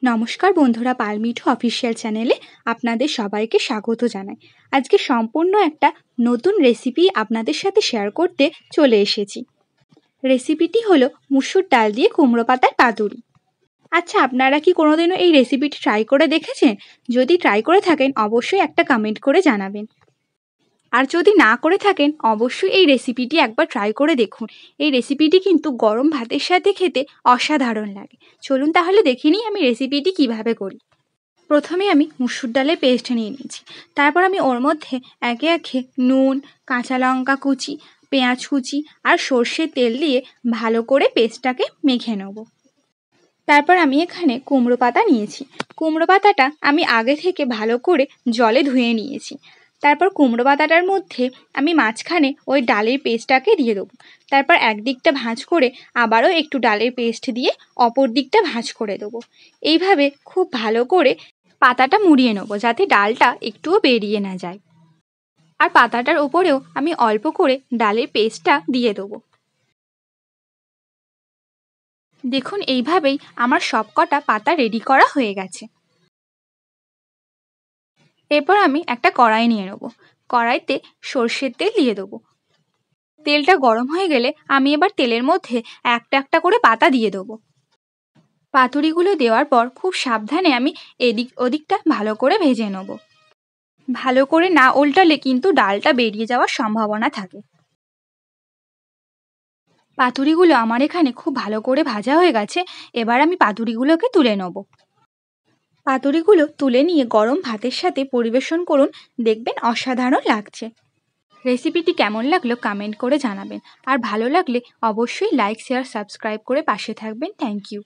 নমস্কার বন্ধুরা, পালমিঠু অফিসিয়াল চ্যানেলে আপনাদের সবাইকে স্বাগত জানাই। আজকে সম্পূর্ণ একটা নতুন রেসিপি আপনাদের সাথে শেয়ার করতে চলে এসেছি। রেসিপিটি হলো মুসুর ডাল দিয়ে কুমড়ো পাতার পাতুরি। আচ্ছা, আপনারা কি কোনোদিনও এই রেসিপিটি ট্রাই করে দেখেছেন? যদি ট্রাই করে থাকেন অবশ্যই একটা কমেন্ট করে জানাবেন। আর যদি না করে থাকেন অবশ্যই এই রেসিপিটি একবার ট্রাই করে দেখুন। এই রেসিপিটি কিন্তু গরম ভাতের সাথে খেতে অসাধারণ লাগে। চলুন তাহলে দেখে নিই আমি রেসিপিটি কিভাবে করি। প্রথমে আমি মুসুর ডালের পেস্ট নিয়ে নিয়েছি। তারপর আমি ওর মধ্যে একে একে নুন, কাঁচা লঙ্কা কুচি, পেঁয়াজ কুচি আর সর্ষের তেল দিয়ে ভালো করে পেস্টটাকে মেখে নেব। তারপর আমি এখানে কুমড়ো পাতা নিয়েছি। কুমড়ো পাতাটা আমি আগে থেকে ভালো করে জলে ধুয়ে নিয়েছি। তারপর কুমড়ো পাতাটার মধ্যে আমি মাঝখানে ওই ডালের পেস্টটাকে দিয়ে দেবো। তারপর একদিকটা ভাঁজ করে আবারও একটু ডালের পেস্ট দিয়ে অপর দিকটা ভাঁজ করে দেবো। এইভাবে খুব ভালো করে পাতাটা মুড়িয়ে নেবো যাতে ডালটা একটুও বেরিয়ে না যায়। আর পাতাটার ওপরেও আমি অল্প করে ডালের পেস্টটা দিয়ে দেবো। দেখুন, এইভাবেই আমার সবকটা পাতা রেডি করা হয়ে গেছে। এরপর আমি একটা কড়াই নিয়ে নেবো। কড়াইতে সর্ষের তেল দিয়ে দেবো। তেলটা গরম হয়ে গেলে আমি এবার তেলের মধ্যে একটা একটা করে পাতা দিয়ে দেবো। পাতুরিগুলো দেওয়ার পর খুব সাবধানে আমি এদিক ওদিকটা ভালো করে ভেজে নেব। ভালো করে না উল্টালে কিন্তু ডালটা বেরিয়ে যাওয়ার সম্ভাবনা থাকে। পাতুরিগুলো আমার এখানে খুব ভালো করে ভাজা হয়ে গেছে। এবার আমি পাতুরিগুলোকে তুলে নেব। পাতুরিগুলো তুলে নিয়ে গরম ভাতের সাথে পরিবেশন করুন, দেখবেন অসাধারণ লাগছে। রেসিপিটি কেমন লাগলো কমেন্ট করে জানাবেন। আর ভালো লাগলে অবশ্যই লাইক, শেয়ার, সাবস্ক্রাইব করে পাশে থাকবেন। Thank you.